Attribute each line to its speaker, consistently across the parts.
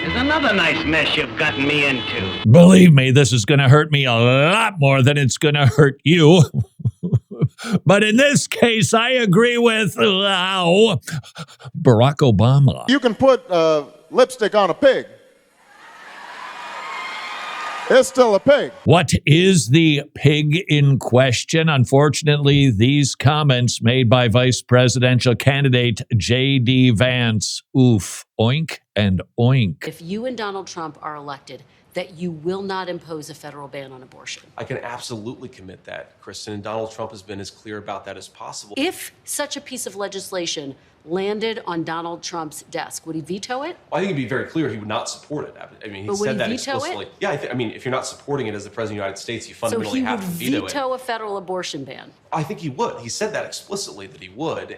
Speaker 1: is another nice mess you've gotten me into.
Speaker 2: Believe me, this is going to hurt me a lot more than it's going to hurt you. But in this case, I agree with Barack Obama.
Speaker 3: You can put lipstick on a pig. It's still a pig.
Speaker 2: What is the pig in question? Unfortunately, these comments made by Vice Presidential candidate J.D. Vance, oof, oink and oink.
Speaker 4: If you and Donald Trump are elected, that you will not impose a federal ban on abortion.
Speaker 5: I can absolutely commit that, Kristen, and Donald Trump has been as clear about that as possible.
Speaker 4: If such a piece of legislation landed on Donald Trump's desk, would he veto it?
Speaker 5: Well, I think it'd be very clear he would not support it. I mean, he said that explicitly.
Speaker 4: It?
Speaker 5: Yeah, I mean, if you're not supporting it as the President of the United States, you fundamentally have to veto it.
Speaker 4: So he would veto a federal abortion ban?
Speaker 5: I think he would. He said that explicitly, that he would.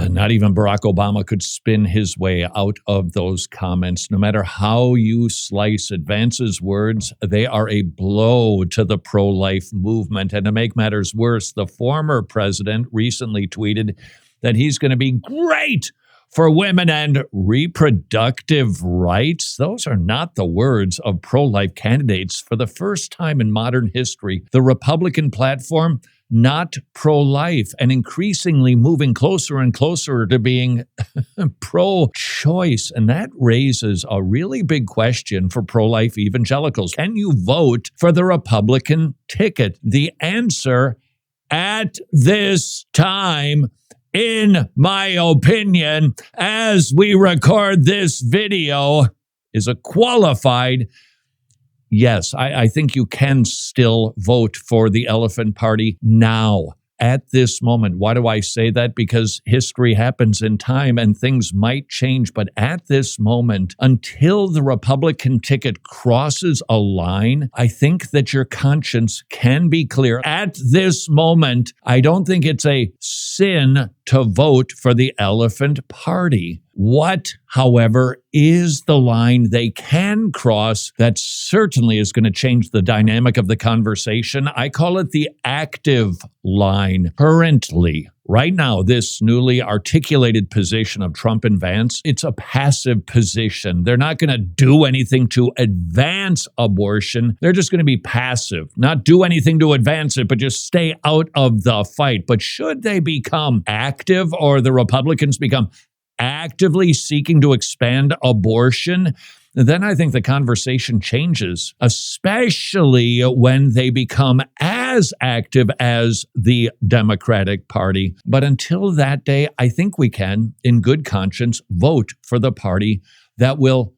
Speaker 2: Not even Barack Obama could spin his way out of those comments. No matter how you slice it, Vance's words, they are a blow to the pro-life movement. And to make matters worse, the former president recently tweeted that he's going to be great for women and reproductive rights. Those are not the words of pro-life candidates. For the first time in modern history, the Republican platform, not pro-life, and increasingly moving closer and closer to being pro-choice. And that raises a really big question for pro-life evangelicals. Can you vote for the Republican ticket? The answer at this time, in my opinion, as we record this video, is a qualified yes. I think you can still vote for the Elephant Party now, at this moment. Why do I say that? Because history happens in time and things might change. But at this moment, until the Republican ticket crosses a line, I think that your conscience can be clear. At this moment, I don't think it's a sin to vote for the Elephant Party. What, however, is the line they can cross that certainly is going to change the dynamic of the conversation? I call it the active line. Currently, right now, this newly articulated position of Trump and Vance, it's a passive position. They're not going to do anything to advance abortion. They're just going to be passive, not do anything to advance it, but just stay out of the fight. But should they become active, or the Republicans become actively seeking to expand abortion, then I think the conversation changes, especially when they become as active as the Democratic Party. But until that day, I think we can, in good conscience, vote for the party that will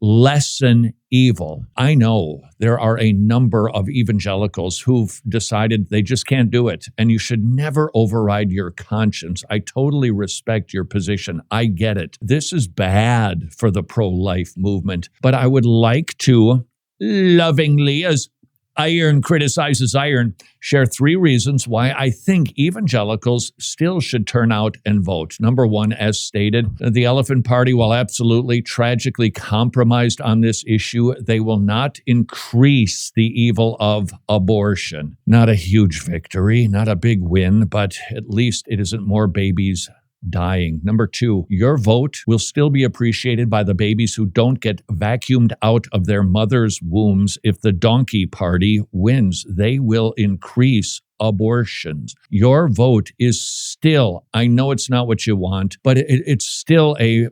Speaker 2: lessen evil. I know there are a number of evangelicals who've decided they just can't do it, and you should never override your conscience. I totally respect your position. I get it. This is bad for the pro-life movement, but I would like to lovingly, as iron criticizes iron, share 3 reasons why I think evangelicals still should turn out and vote. Number 1, as stated, the Elephant Party, while absolutely tragically compromised on this issue, they will not increase the evil of abortion. Not a huge victory, not a big win, but at least it isn't more babies dying. Number 2, your vote will still be appreciated by the babies who don't get vacuumed out of their mother's wombs if the Donkey Party wins. They will increase abortions. Your vote is still, I know it's not what you want, but it's still a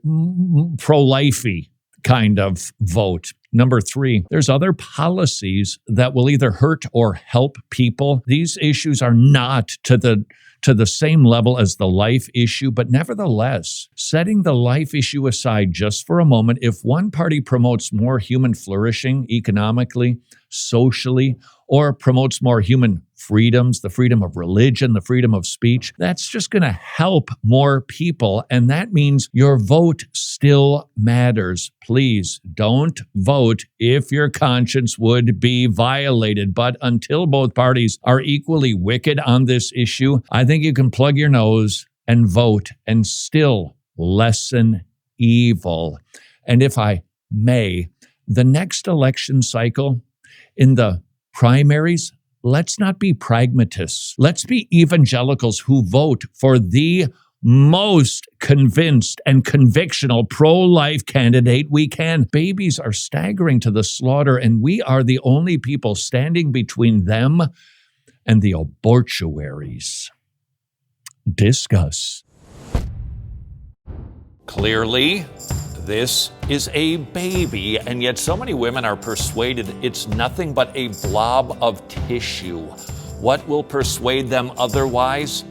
Speaker 2: pro-lifey kind of vote. Number 3, there's other policies that will either hurt or help people. These issues are not to the same level as the life issue, but nevertheless, setting the life issue aside just for a moment, if one party promotes more human flourishing economically, socially, or promotes more human freedoms, the freedom of religion, the freedom of speech, that's just going to help more people. And that means your vote still matters. Please don't vote if your conscience would be violated. But until both parties are equally wicked on this issue, I think you can plug your nose and vote and still lessen evil. And if I may, the next election cycle, in the primaries, let's not be pragmatists. Let's be evangelicals who vote for the most convinced and convictional pro-life candidate we can. Babies are staggering to the slaughter, and we are the only people standing between them and the abortuaries. Discuss. Clearly, this is a baby, and yet so many women are persuaded it's nothing but a blob of tissue. What will persuade them otherwise?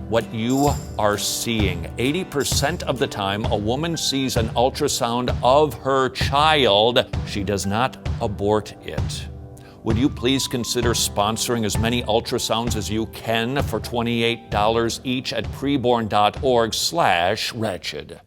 Speaker 2: What you are seeing. 80% of the time, a woman sees an ultrasound of her child. She does not abort it. Would you please consider sponsoring as many ultrasounds as you can for $28 each at preborn.org/wretched.